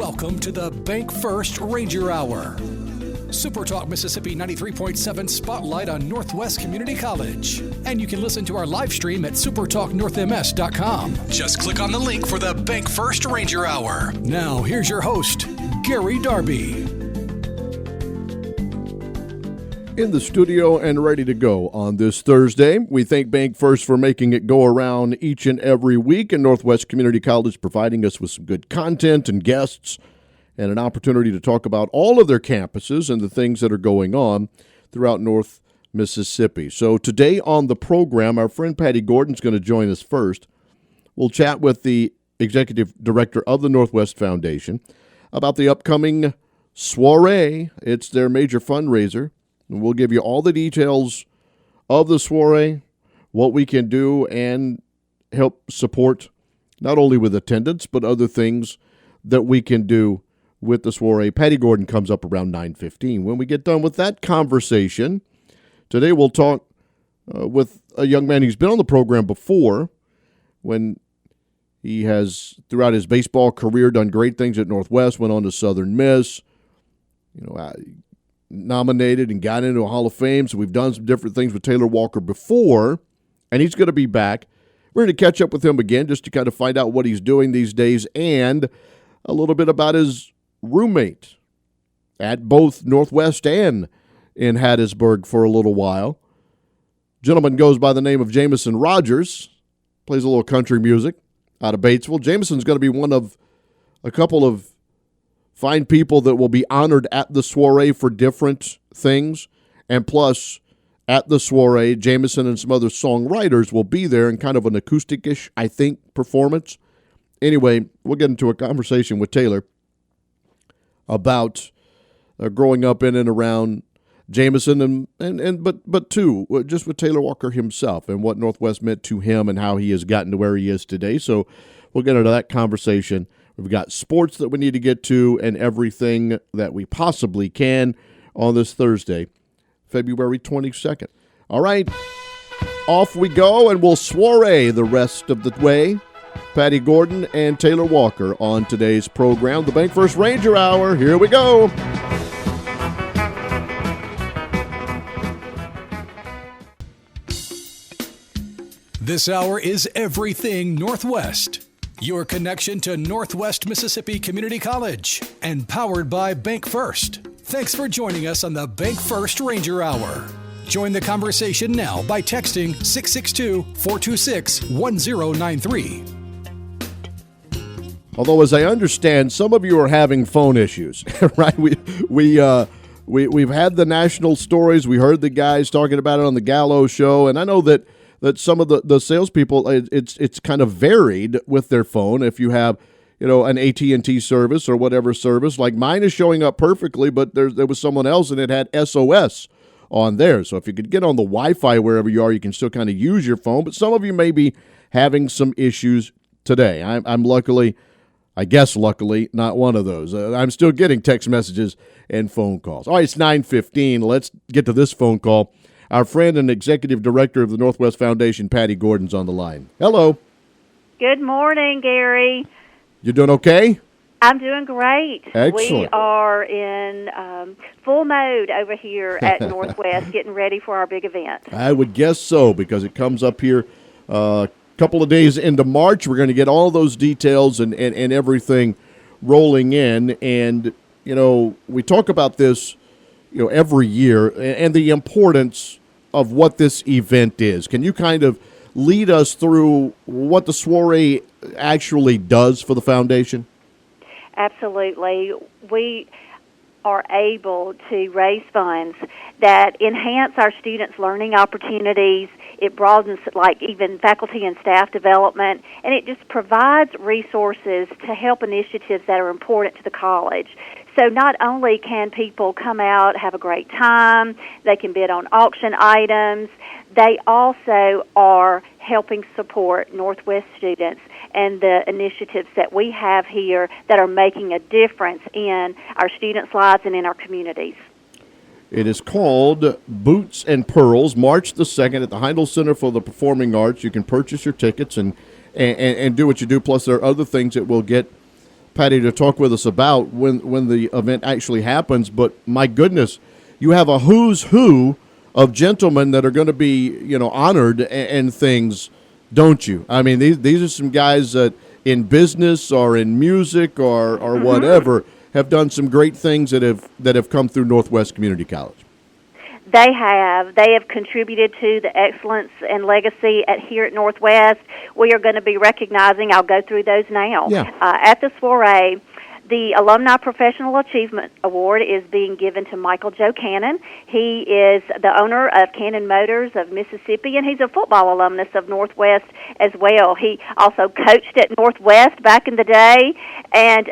Welcome to the Bank First Ranger Hour. Super Talk Mississippi 93.7 Spotlight on Northwest Community College. And you can listen to our live stream at supertalknorthms.com. Just click on the link for the Bank First Ranger Hour. Now, here's your host, Gary Darby. In the studio and ready to go on this Thursday. We thank Bank First for making it go around each and every week, and Northwest Community College providing us with some good content and guests and an opportunity to talk about all of their campuses and the things that are going on throughout North Mississippi. So today on the program, our friend Patti Gordon is going to join us first. We'll chat with the executive director of the Northwest Foundation about the upcoming soiree. It's their major fundraiser. And we'll give you all the details of the soiree, what we can do, and help support not only with attendance, but other things that we can do with the soiree. Patti Gordon comes up around 9:15. When we get done with that conversation, today we'll talk with a young man who's been on the program before, when he has, throughout his baseball career, done great things at Northwest, went on to Southern Miss, nominated and got into a Hall of Fame. So we've done some different things with Taylor Walker before, and he's going to be back. We're going to catch up with him again just to kind of find out what he's doing these days and a little bit about his roommate at both Northwest and in Hattiesburg for a little while. Gentleman goes by the name of Jameson Rodgers, plays a little country music out of Batesville. Jameson's going to be one of a couple of fine people that will be honored at the soiree for different things. And plus, at the soiree, Jameson and some other songwriters will be there in kind of an acoustic-ish, I think, performance. Anyway, we'll get into a conversation with Taylor about growing up in and around Jameson, but too, just with Taylor Walker himself and what Northwest meant to him and how he has gotten to where he is today. So we'll get into that conversation. We've got sports that we need to get to and everything that we possibly can on this Thursday, February 22nd. All right, off we go, and we'll soiree the rest of the way. Patti Gordon and Taylor Walker on today's program, the Bank First Ranger Hour. Here we go. This hour is everything Northwest. Your connection to Northwest Mississippi Community College and powered by Bank First. Thanks for joining us on the Bank First Ranger Hour. Join the conversation now by texting 662-426-1093. Although, as I understand, some of you are having phone issues, right? We've had the national stories. We heard the guys talking about it on the Gallo show, and I know that some of the salespeople, it's kind of varied with their phone. If you have, an AT&T service or whatever service, like mine is showing up perfectly, but there was someone else and it had SOS on there. So if you could get on the Wi-Fi wherever you are, you can still kind of use your phone. But some of you may be having some issues today. I'm luckily not one of those. I'm still getting text messages and phone calls. All right, it's 9:15. Let's get to this phone call. Our friend and executive director of the Northwest Foundation, Patti Gordon's on the line. Hello. Good morning, Gary. You doing okay? I'm doing great. Excellent. We are in full mode over here at Northwest, getting ready for our big event. I would guess so, because it comes up here a couple of days into March. We're going to get all those details and everything rolling in. And, we talk about this, every year and the importance of what this event is. Can you kind of lead us through what the soiree actually does for the foundation? Absolutely. We are able to raise funds that enhance our students' learning opportunities. It broadens, even faculty and staff development, and it just provides resources to help initiatives that are important to the college. So not only can people come out, have a great time, they can bid on auction items, they also are helping support Northwest students and the initiatives that we have here that are making a difference in our students' lives and in our communities. It is called Boots and Pearls, March the 2nd at the Heindel Center for the Performing Arts. You can purchase your tickets and do what you do. Plus, there are other things that will get Patti, to talk with us about when the event actually happens. But my goodness, you have a who's who of gentlemen that are going to be, honored and things, don't you? I mean, these are some guys that in business or in music or whatever have done some great things that have come through Northwest Community College. They have contributed to the excellence and legacy here at Northwest. We are going to be recognizing, I'll go through those now. Yeah. At the soiree, the Alumni Professional Achievement Award is being given to Michael Joe Cannon. He is the owner of Cannon Motors of Mississippi, and he's a football alumnus of Northwest as well. He also coached at Northwest back in the day, and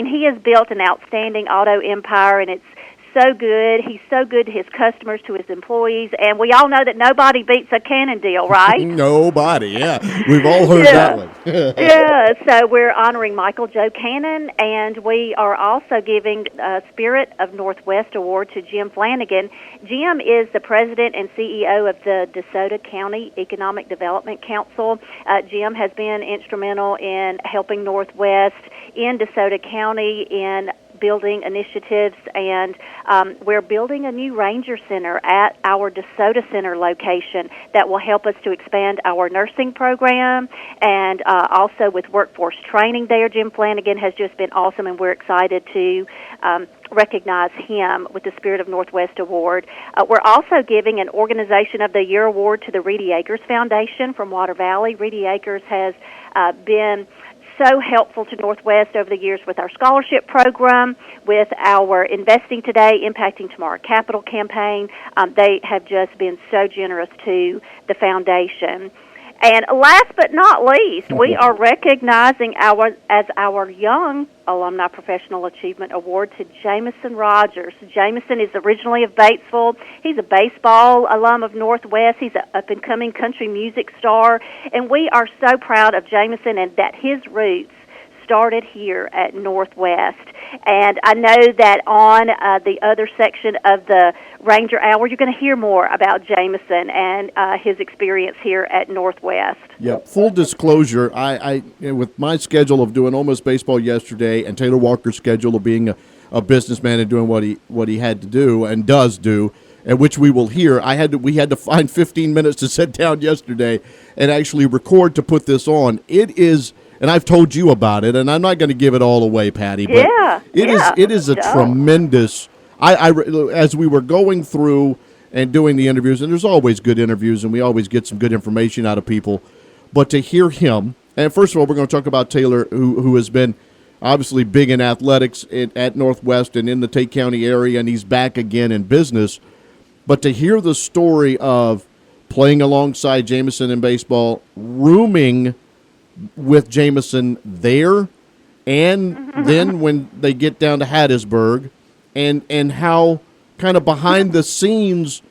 he has built an outstanding auto empire, and it's so good. He's so good to his customers, to his employees, and we all know that nobody beats a Cannon deal, right? Nobody, yeah. We've all heard that one. Yeah, so we're honoring Michael Joe Cannon, and we are also giving a Spirit of Northwest Award to Jim Flanagan. Jim is the president and CEO of the DeSoto County Economic Development Council. Jim has been instrumental in helping Northwest in DeSoto County in building initiatives, and we're building a new Ranger Center at our DeSoto Center location that will help us to expand our nursing program, and also with workforce training there. Jim Flanagan has just been awesome, and we're excited to recognize him with the Spirit of Northwest Award. We're also giving an Organization of the Year Award to the Reedy Acres Foundation from Water Valley. Reedy Acres has been so helpful to Northwest over the years with our scholarship program, with our Investing Today, Impacting Tomorrow capital campaign. They have just been so generous to the foundation. And last but not least, we are recognizing our Young Alumni Professional Achievement Award to Jameson Rodgers. Jameson is originally of Batesville. He's a baseball alum of Northwest. He's an up-and-coming country music star. And we are so proud of Jameson and that his roots started here at Northwest. And I know that on the other section of the Ranger Hour, you're going to hear more about Jameson and his experience here at Northwest. Yeah, full disclosure, I with my schedule of doing Almost Baseball yesterday and Taylor Walker's schedule of being a businessman and doing what he had to do and does do, and which we will hear, we had to find 15 minutes to sit down yesterday and actually record to put this on. It is. And I've told you about it, and I'm not going to give it all away, Patti. But it is a tremendous. As we were going through and doing the interviews, and there's always good interviews, and we always get some good information out of people. But to hear him, and first of all, we're going to talk about Taylor, who has been obviously big in athletics at Northwest and in the Tate County area, and he's back again in business. But to hear the story of playing alongside Jameson in baseball, rooming with Jameson there, and then when they get down to Hattiesburg, and how kind of behind the scenes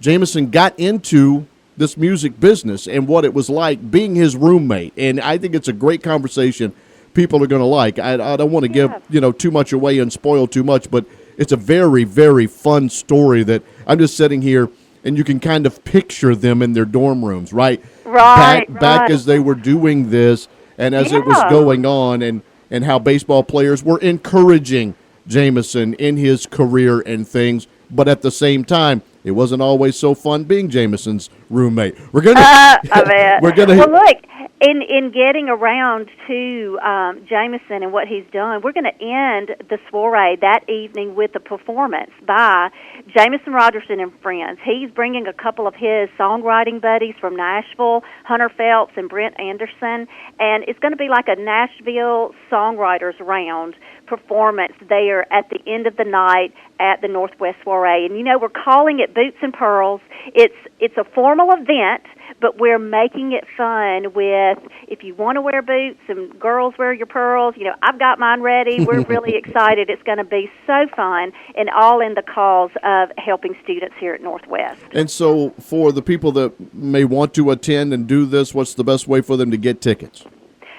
Jameson got into this music business and what it was like being his roommate. And I think it's a great conversation people are going to like. I don't want to give too much away and spoil too much, but it's a very, very fun story that I'm just sitting here and you can kind of picture them in their dorm rooms, right? Back as they were doing this and as it was going on, and how baseball players were encouraging Jameson in his career and things. But at the same time, it wasn't always so fun being Jameson's roommate. We're gonna. Well, look, in getting around to Jameson and what he's done, we're going to end the soiree that evening with a performance by Jameson Rodgers and Friends. He's bringing a couple of his songwriting buddies from Nashville, Hunter Phelps and Brent Anderson, and it's going to be like a Nashville Songwriters Round performance there at the end of the night at the Northwest Soiree. And we're calling it Boots and Pearls. It's a formal event, but we're making it fun with, if you want to wear boots and girls wear your pearls, I've got mine ready. We're really excited. It's going to be so fun, and all in the cause of helping students here at Northwest. And so for the people that may want to attend and do this, what's the best way for them to get tickets?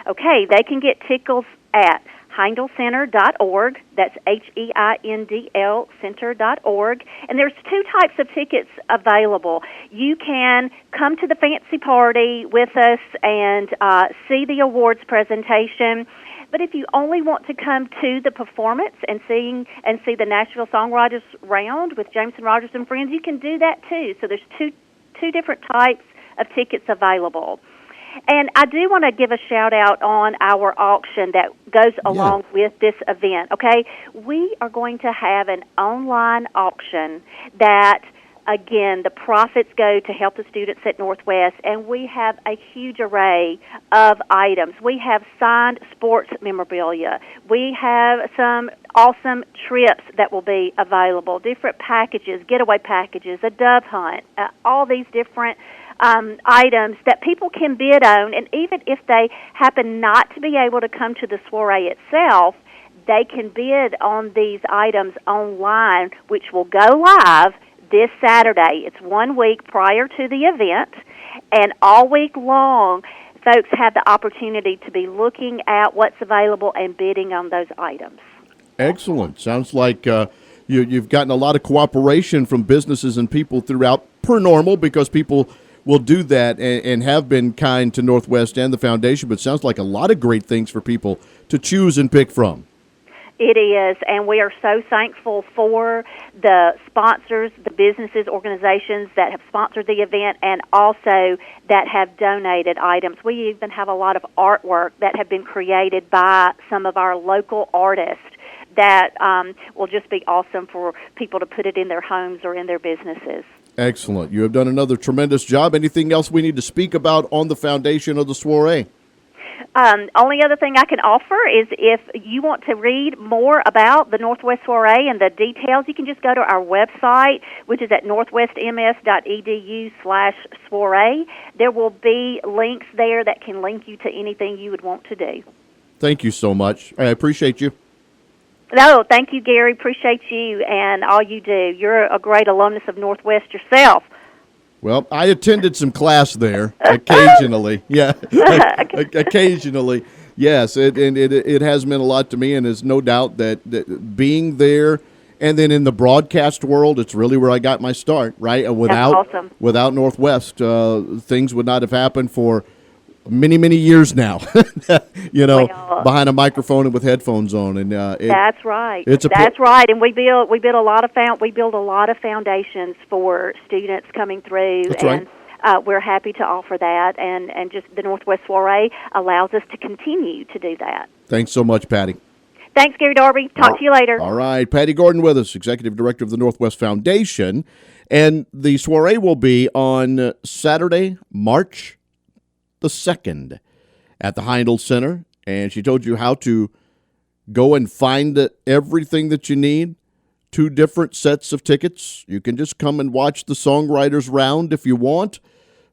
Okay, they can get tickets at HeindlCenter.org. That's HEINDL Center.org. And there's two types of tickets available. You can come to the fancy party with us and see the awards presentation. But if you only want to come to the performance and see the Nashville Songwriters Round with Jameson Rodgers and friends, you can do that too. So there's two different types of tickets available. And I do want to give a shout-out on our auction that goes along with this event, okay? We are going to have an online auction that, again, the profits go to help the students at Northwest, and we have a huge array of items. We have signed sports memorabilia. We have some awesome trips that will be available, different packages, getaway packages, a dove hunt, all these different items that people can bid on, and even if they happen not to be able to come to the soiree itself, they can bid on these items online, which will go live this Saturday. It's 1 week prior to the event, and all week long, folks have the opportunity to be looking at what's available and bidding on those items. Excellent. Sounds like you've gotten a lot of cooperation from businesses and people throughout, per normal, because people will do that and have been kind to Northwest and the foundation, but sounds like a lot of great things for people to choose and pick from. It is, and we are so thankful for the sponsors, the businesses, organizations that have sponsored the event and also that have donated items. We even have a lot of artwork that have been created by some of our local artists that will just be awesome for people to put it in their homes or in their businesses. Excellent. You have done another tremendous job. Anything else we need to speak about on the foundation of the soiree? Only other thing I can offer is if you want to read more about the Northwest Soiree and the details, you can just go to our website, which is at northwestms.edu/soiree. There will be links there that can link you to anything you would want to do. Thank you so much. I appreciate you. No, thank you, Gary. Appreciate you and all you do. You're a great alumnus of Northwest yourself. Well, I attended some class there occasionally. Yeah, occasionally. Yes, it has meant a lot to me, and there's no doubt that being there and then in the broadcast world, it's really where I got my start, right? That's awesome. Without Northwest, things would not have happened for many, many years now, behind a microphone and with headphones on, and that's right. That's right, and we build a lot of foundations for students coming through. That's and right. We're happy to offer that, and just the Northwest Soiree allows us to continue to do that. Thanks so much, Patti. Thanks, Gary Darby. Talk to you later. All right, Patti Gordon with us, Executive Director of the Northwest Foundation, and the soiree will be on Saturday, March the 2nd at the Heindel Center, and she told you how to go and find everything that you need. 2 different sets of tickets. You can just come and watch the Songwriters Round if you want.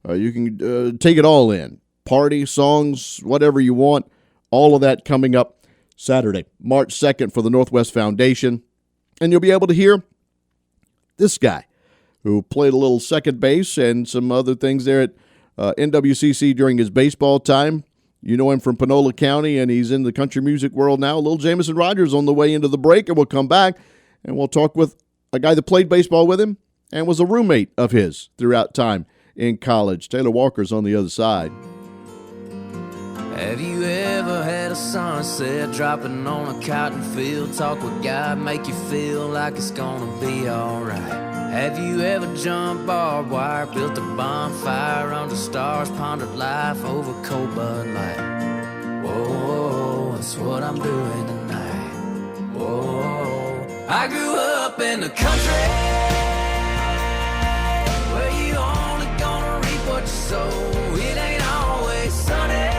You can take it all in. Party, songs, whatever you want. All of that coming up Saturday, March 2nd for the Northwest Foundation. And you'll be able to hear this guy who played a little second base and some other things there at NWCC during his baseball time. You know him from Panola County, and he's in the country music world now. Little Jameson Rodgers on the way into the break, and we'll come back, and we'll talk with a guy that played baseball with him and was a roommate of his throughout time in college. Taylor Walker's on the other side. Have you ever had a sunset dropping on a cotton field? Talk with God, make you feel like it's gonna be alright. Have you ever jumped barbed wire, built a bonfire under stars, pondered life over cold Bud Light? Whoa, that's what I'm doing tonight. Whoa, I grew up in the country, where you only gonna reap what you sow. It ain't always sunny,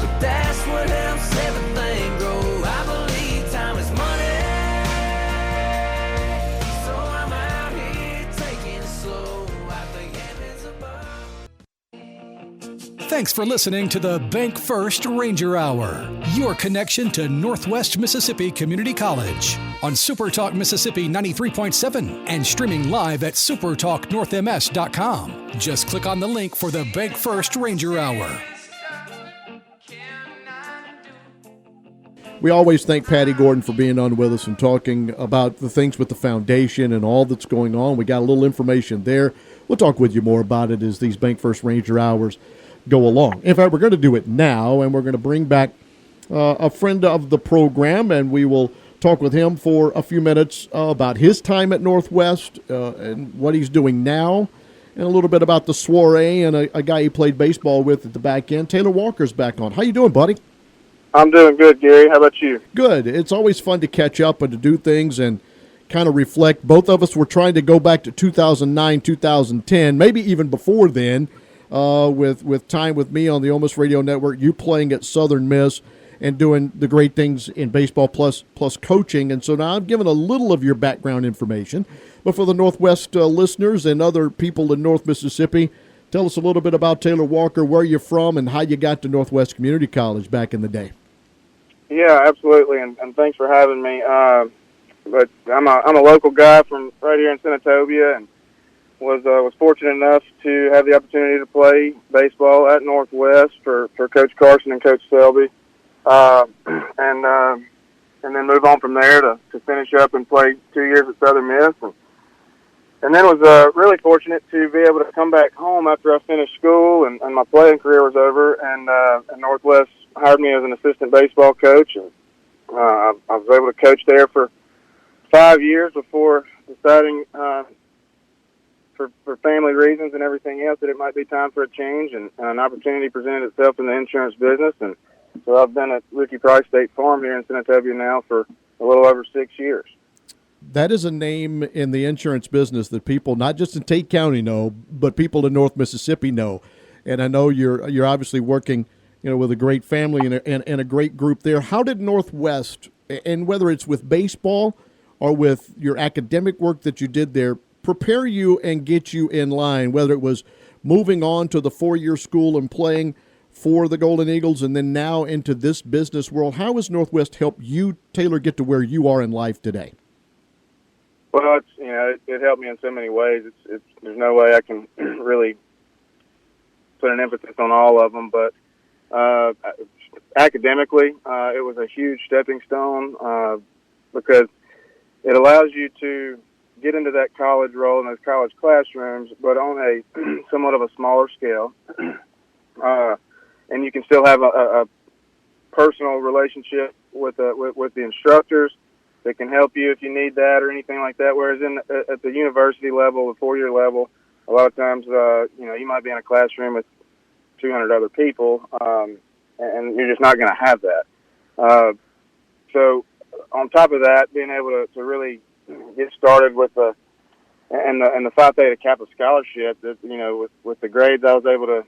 but that's what helps everything grow. I believe time is money. Thanks for listening to the Bank First Ranger Hour, your connection to Northwest Mississippi Community College on SuperTalk Mississippi 93.7 and streaming live at supertalknorthms.com. Just click on the link for the Bank First Ranger Hour. We always thank Patti Gordon for being on with us and talking about the things with the foundation and all that's going on. We got a little information there. We'll talk with you more about it as these Bank First Ranger Hours go along. In fact, we're going to do it now, and we're going to bring back a friend of the program, and we will talk with him for a few minutes about his time at Northwest and what he's doing now, and a little bit about the soiree and a guy he played baseball with at the back end. Taylor Walker's back on. How you doing, buddy? I'm doing good, Gary. How about you? Good. It's always fun to catch up and to do things and kind of reflect. Both of us were trying to go back to 2009, 2010, maybe even before then, with time with me on the Ole Miss Radio Network, you playing at Southern Miss and doing the great things in baseball plus coaching. And so now I've given a little of your background information. But for the Northwest listeners and other people in North Mississippi, tell us a little bit about Taylor Walker, where you're from, and how you got to Northwest Community College back in the day. Yeah, absolutely, and thanks for having me. But I'm a local guy from right here in Senatobia, and was fortunate enough to have the opportunity to play baseball at Northwest for Coach Carson and Coach Selby. And then move on from there to finish up and play 2 years at Southern Miss. And then was really fortunate to be able to come back home after I finished school and my playing career was over. And Northwest hired me as an assistant baseball coach. And I was able to coach there for 5 years before deciding for family reasons and everything else that it might be time for a change. And an opportunity presented itself in the insurance business. And so I've been at Ricky Price State Farm here in Senatobia now for a little over 6 years. That is a name in the insurance business that people, not just in Tate County, know, but people in North Mississippi know. And I know you're obviously working, with a great family and a great group there. How did Northwest, and whether it's with baseball or with your academic work that you did there, prepare you and get you in line, whether it was moving on to the 4-year school and playing for the Golden Eagles and then now into this business world? How has Northwest helped you, Taylor, get to where you are in life today? Well, it helped me in so many ways. There's no way I can really put an emphasis on all of them, but academically, it was a huge stepping stone because it allows you to get into that college role in those college classrooms, but on a somewhat of a smaller scale. And you can still have a personal relationship with the instructors that can help you if you need that or anything like that. Whereas at the university level, the 4-year level, a lot of times, you might be in a classroom with 200 other people, and you're just not going to have that. So on top of that, being able to really get started with the Phi Theta Kappa scholarship, that with the grades I was able to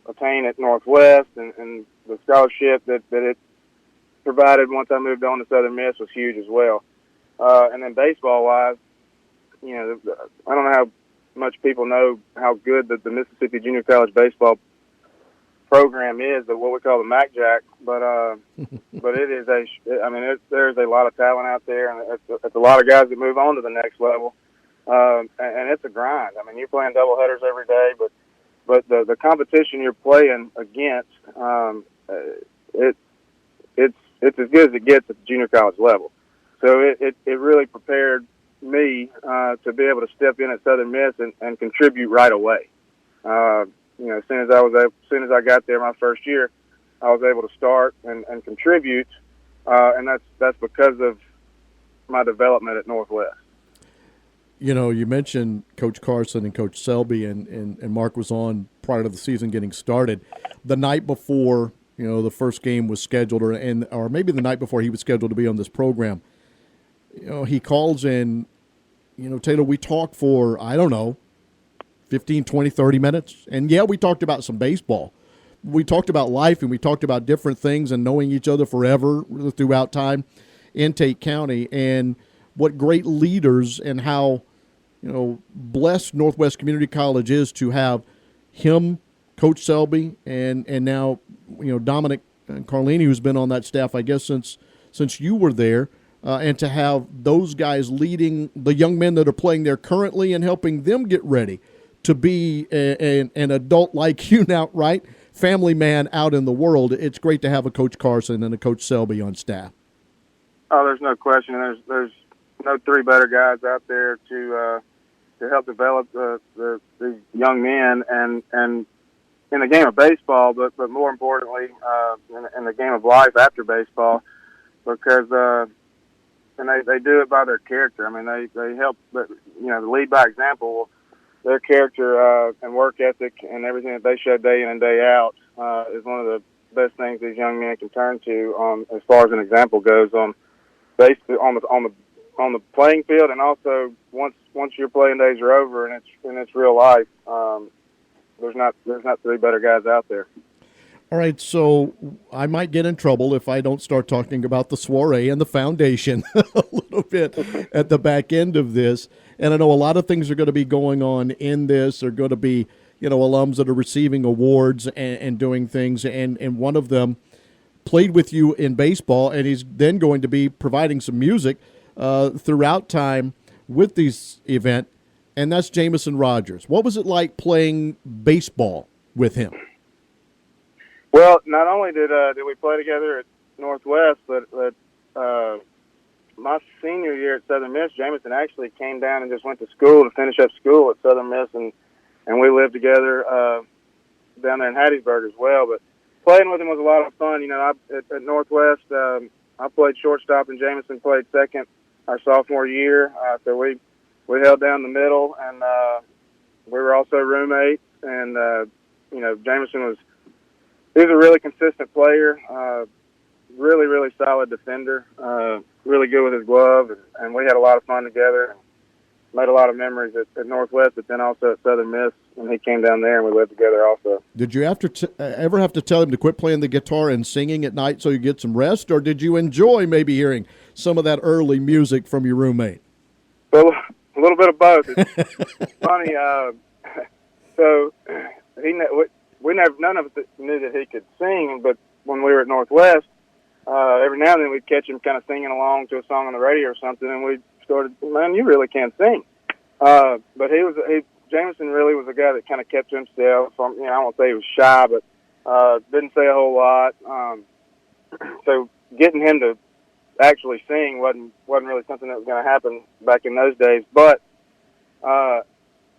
attain at Northwest and the scholarship that it provided once I moved on to Southern Miss was huge as well. And then baseball-wise, I don't know how much people know how good the Mississippi Junior College Baseball program is, what we call the MACJAC, but it is there's a lot of talent out there, and it's a lot of guys that move on to the next level, and it's a grind. I mean, you're playing doubleheaders every day, but the competition you're playing against, it's as good as it gets at the junior college level. So it really prepared me to be able to step in at Southern Miss and contribute right away. As soon as I got there my first year, I was able to start and contribute, and that's because of my development at Northwest. You mentioned Coach Carson and Coach Selby, and Mark was on prior to the season getting started. The night before, the first game was scheduled, or maybe the night before he was scheduled to be on this program, he calls in, Taylor, we talked for, 15, 20, 30 minutes. And, yeah, we talked about some baseball. We talked about life, and we talked about different things and knowing each other forever throughout time in Tate County, and what great leaders and how, blessed Northwest Community College is to have him, Coach Selby, and now, Dominic Carlini, who's been on that staff, I guess, since you were there, and to have those guys leading the young men that are playing there currently and helping them get ready to be an adult like you now, right? Family man out in the world. It's great to have a Coach Carson and a Coach Selby on staff. Oh, there's no question. There's no three better guys out there to help develop the young men and in the game of baseball, but more importantly, in the game of life after baseball, because and they do it by their character. I mean, they help, but the lead by example. Their character and work ethic and everything that they show day in and day out is one of the best things these young men can turn to as far as an example goes based on the playing field, and also once your playing days are over and it's real life. There's not three better guys out there. All right, so I might get in trouble if I don't start talking about the soiree and the foundation a little bit at the back end of this. And I know a lot of things are going to be going on in this. There are going to be, alums that are receiving awards and doing things. And one of them played with you in baseball, and he's then going to be providing some music throughout time with this event, and that's Jameson Rodgers. What was it like playing baseball with him? Well, not only did we play together at Northwest, but my senior year at Southern Miss, Jameson actually came down and just went to school to finish up school at Southern Miss, and we lived together down there in Hattiesburg as well. But playing with him was a lot of fun. At Northwest, I played shortstop, and Jameson played second our sophomore year. So we held down the middle, and we were also roommates. And Jameson he was a really consistent player, really, really solid defender, really good with his glove, and we had a lot of fun together and made a lot of memories at Northwest, but then also at Southern Miss when he came down there and we lived together also. Did you ever have to tell him to quit playing the guitar and singing at night so you get some rest, or did you enjoy maybe hearing some of that early music from your roommate? Well, a little bit of both. It's funny. So none of us knew that he could sing, but when we were at Northwest, every now and then we'd catch him kind of singing along to a song on the radio or something, and we started, man, you really can't sing. But Jameson really was a guy that kind of kept to himself. I won't say he was shy, but didn't say a whole lot. So getting him to actually sing wasn't really something that was going to happen back in those days. But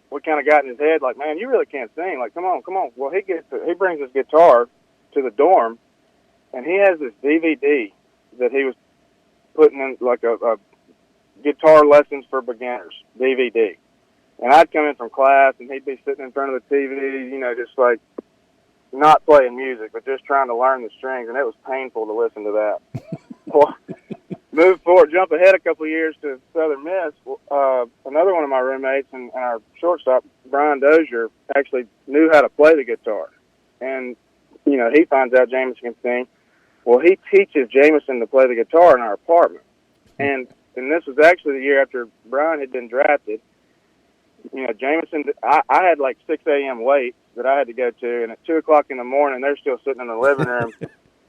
we kind of got in his head, like, man, you really can't sing. Like, come on. Well, he brings his guitar to the dorm, and he has this DVD that he was putting in, like a guitar lessons for beginners DVD. And I'd come in from class, and he'd be sitting in front of the TV, just like not playing music, but just trying to learn the strings, and it was painful to listen to that. Well, move forward, jump ahead a couple of years to Southern Miss. Another one of my roommates and our shortstop, Brian Dozier, actually knew how to play the guitar. And, he finds out Jameson can sing. Well, he teaches Jameson to play the guitar in our apartment. And this was actually the year after Brian had been drafted. Jameson, I had like 6 a.m. weights that I had to go to, and at 2 o'clock in the morning, they're still sitting in the living room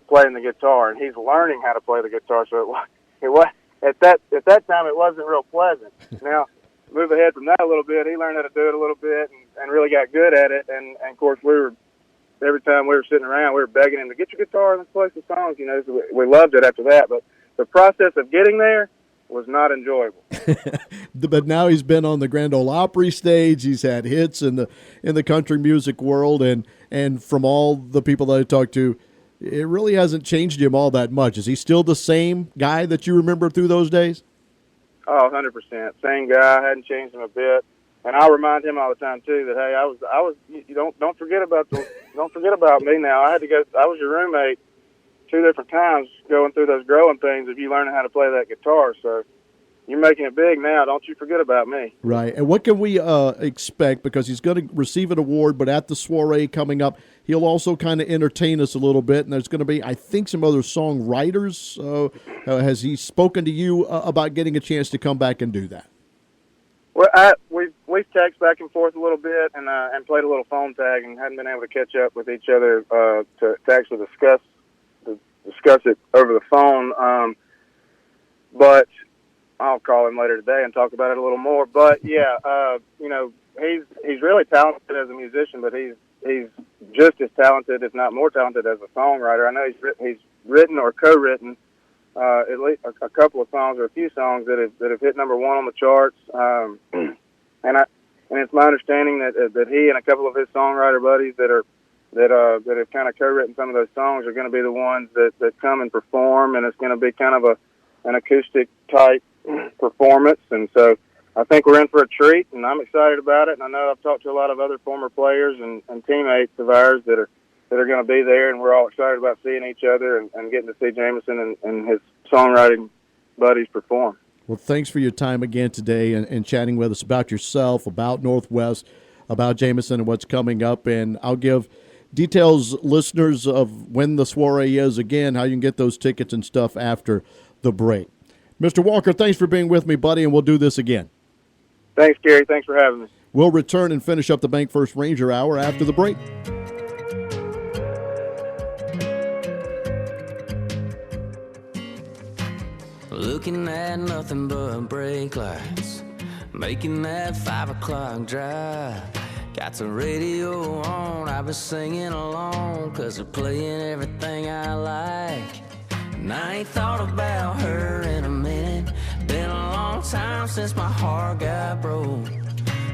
playing the guitar, and he's learning how to play the guitar. So it was at that time it wasn't real pleasant. Now, move ahead from that a little bit, he learned how to do it a little bit and really got good at it. And of course, every time we were sitting around, we were begging him to get your guitar and let's play some songs. So we loved it after that. But the process of getting there was not enjoyable. But now he's been on the Grand Ole Opry stage. He's had hits in the country music world, and from all the people that I talked to, it really hasn't changed him all that much. Is he still the same guy that you remember through those days? Oh, 100%. Same guy. Hadn't changed him a bit. And I remind him all the time too that, hey, I was. You don't forget about me now. I was your roommate 2 different times going through those growing pains of you learning how to play that guitar. So you're making it big now. Don't you forget about me. Right. And what can we expect? Because he's going to receive an award, but at the soiree coming up, he'll also kind of entertain us a little bit. And there's going to be, I think, some other songwriters. Has he spoken to you about getting a chance to come back and do that? Well, we've texted back and forth a little bit and played a little phone tag and hadn't been able to catch up with each other to actually discuss it over the phone. But I'll call him later today and talk about it a little more. But yeah, he's really talented as a musician, but he's just as talented, if not more talented, as a songwriter. I know he's written or co-written at least a couple of songs or a few songs that have hit number 1 on the charts. And it's my understanding that he and a couple of his songwriter buddies that are that have kind of co-written some of those songs are going to be the ones that come and perform, and it's going to be kind of an acoustic type performance. And so I think we're in for a treat, and I'm excited about it. And I know I've talked to a lot of other former players and teammates of ours that are going to be there, and we're all excited about seeing each other and getting to see Jameson and his songwriting buddies perform. Well, thanks for your time again today and chatting with us about yourself, about Northwest, about Jameson and what's coming up. And I'll give details, listeners, of when the soiree is again, how you can get those tickets and stuff after the break. Mr. Walker, thanks for being with me, buddy, and we'll do this again. Thanks, Gary. Thanks for having me. We'll return and finish up the Bank First Ranger Hour after the break. Looking at nothing but brake lights, making that 5 o'clock drive. Got the radio on, I've been singing along, 'cause they're playing everything I like. And I ain't thought about her in a minute, been a long time since my heart got broke.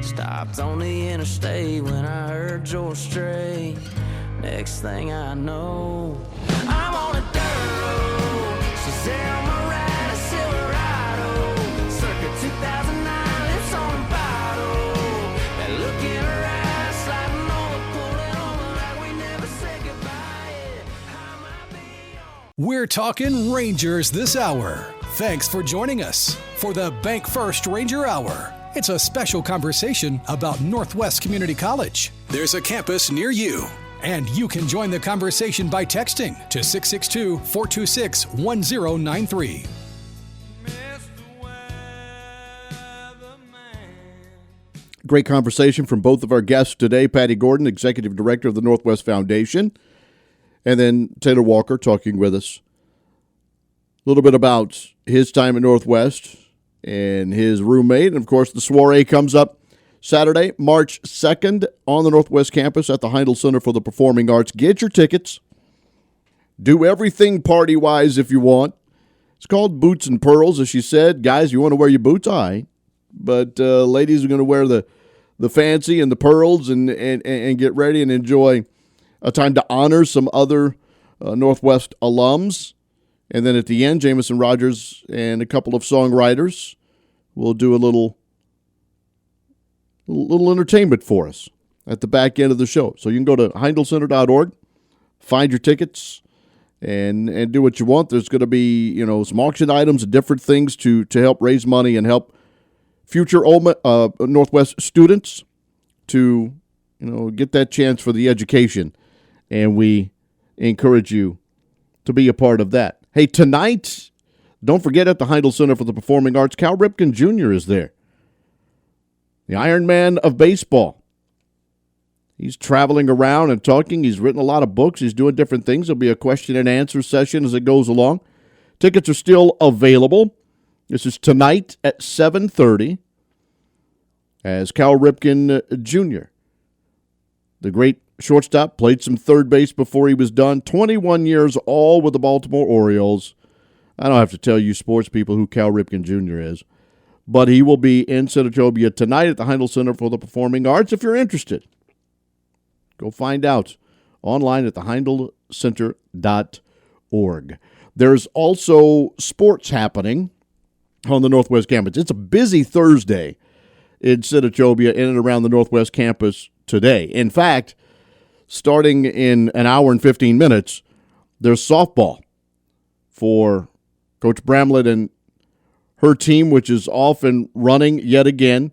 Stopped on the interstate when I heard George Strait. Next thing I know, I'm on a dirt road. She's there on my right, a Silverado, circa 2009, lips on a bottle. That look in her eyes, sliding over, pulling over like we never said goodbye. Yeah, I might be on. We're talking Rangers this hour. Thanks for joining us for the Bank First Ranger Hour. It's a special conversation about Northwest Community College. There's a campus near you, and you can join the conversation by texting to 662-426-1093. Great conversation from both of our guests today. Patti Gordon, Executive Director of the Northwest Foundation, and then Taylor Walker talking with us a little bit about his time at Northwest and his roommate. And, of course, the soiree comes up Saturday, March 2nd on the Northwest campus at the Heindel Center for the Performing Arts. Get your tickets. Do everything party-wise if you want. It's called Boots and Pearls, as she said. Guys, you want to wear your boots? All right. But ladies are going to wear the fancy and the pearls and get ready and enjoy a time to honor some other Northwest alums. And then at the end, Jameson Rodgers and a couple of songwriters will do a little entertainment for us at the back end of the show. So you can go to heindelcenter.org, find your tickets, and do what you want. There's going to be, some auction items and different things to help raise money and help future Northwest students to, get that chance for the education. And we encourage you to be a part of that. Hey, tonight, don't forget at the Heindel Center for the Performing Arts, Cal Ripken Jr. is there. The Iron Man of baseball. He's traveling around and talking. He's written a lot of books. He's doing different things. There'll be a question and answer session as it goes along. Tickets are still available. This is tonight at 7:30 as Cal Ripken Jr., the great shortstop, played some third base before he was done. 21 years, all with the Baltimore Orioles. I don't have to tell you sports people who Cal Ripken Jr. is. But he will be in Senatobia tonight at the Heindel Center for the Performing Arts. If you're interested, go find out online at theheindelcenter.org. There's also sports happening on the Northwest campus. It's a busy Thursday in Senatobia in and around the Northwest campus today. In fact, starting in an hour and 15 minutes, there's softball for Coach Bramlett and her team, which is off and running yet again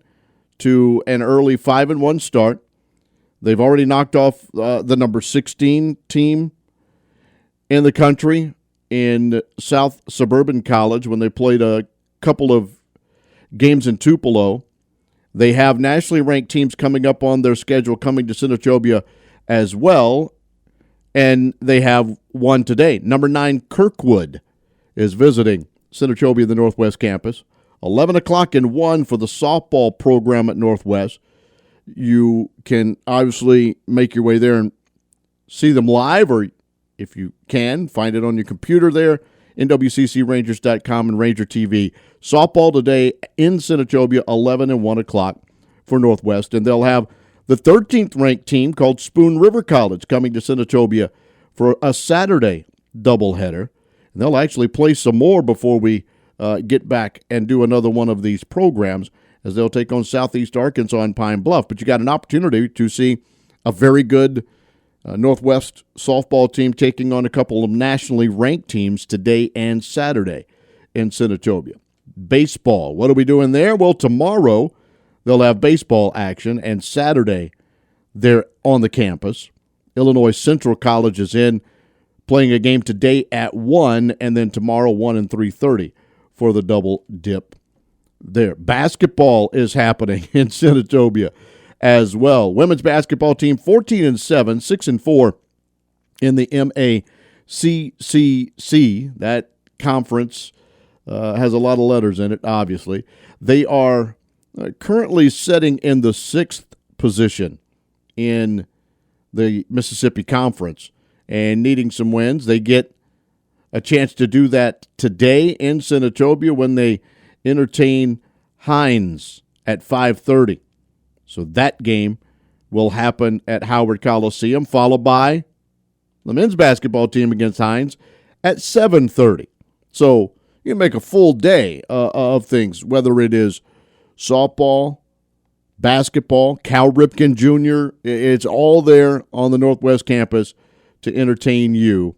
to an early 5-1 start. They've already knocked off the number 16 team in the country in South Suburban College when they played a couple of games in Tupelo. They have nationally ranked teams coming up on their schedule coming to Senatobia as well, and they have one today. Number 9, Kirkwood, is visiting Senatobia, the Northwest campus. 11 o'clock and 1 for the softball program at Northwest. You can obviously make your way there and see them live, or if you can, find it on your computer there, nwccrangers.com and Ranger TV. Softball today in Senatobia, 11 and 1 o'clock for Northwest, and they'll have The 13th ranked team called Spoon River College coming to Senatobia for a Saturday doubleheader. And they'll actually play some more before we get back and do another one of these programs, as they'll take on Southeast Arkansas and Pine Bluff. But you got an opportunity to see a very good Northwest softball team taking on a couple of nationally ranked teams today and Saturday in Senatobia. Baseball, what are we doing there? Well, tomorrow they'll have baseball action, and Saturday they're on the campus. Illinois Central College is in, playing a game today at 1, and then tomorrow 1 and 3:30 for the double dip there. Basketball is happening in Senatobia as well. Women's basketball team 14-7, 6-4 in the MACCC. That conference has a lot of letters in it, obviously. They are currently sitting in the 6th position in the Mississippi Conference and needing some wins. They get a chance to do that today in Senatobia when they entertain Hines at 5:30. So that game will happen at Howard Coliseum, followed by the men's basketball team against Hines at 7:30. So you make a full day of things, whether it is softball, basketball, Cal Ripken Jr., it's all there on the Northwest campus to entertain you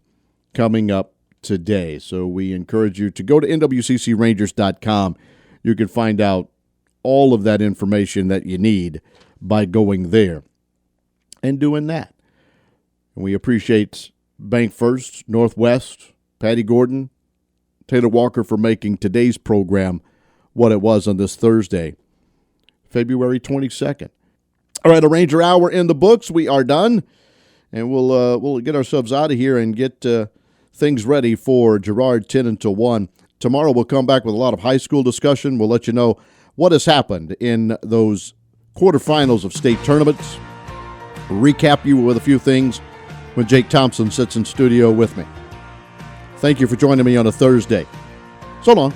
coming up today. So we encourage you to go to nwccrangers.com. You can find out all of that information that you need by going there and doing that. And we appreciate Bank First, Northwest, Patti Gordon, Taylor Walker for making today's program what it was on this Thursday, February 22nd. All right, a Ranger Hour in the books. We are done, and we'll get ourselves out of here and get things ready for Girard 10 until 1. Tomorrow we'll come back with a lot of high school discussion. We'll let you know what has happened in those quarterfinals of state tournaments. Recap you with a few things when Jake Thompson sits in studio with me. Thank you for joining me on a Thursday. So long.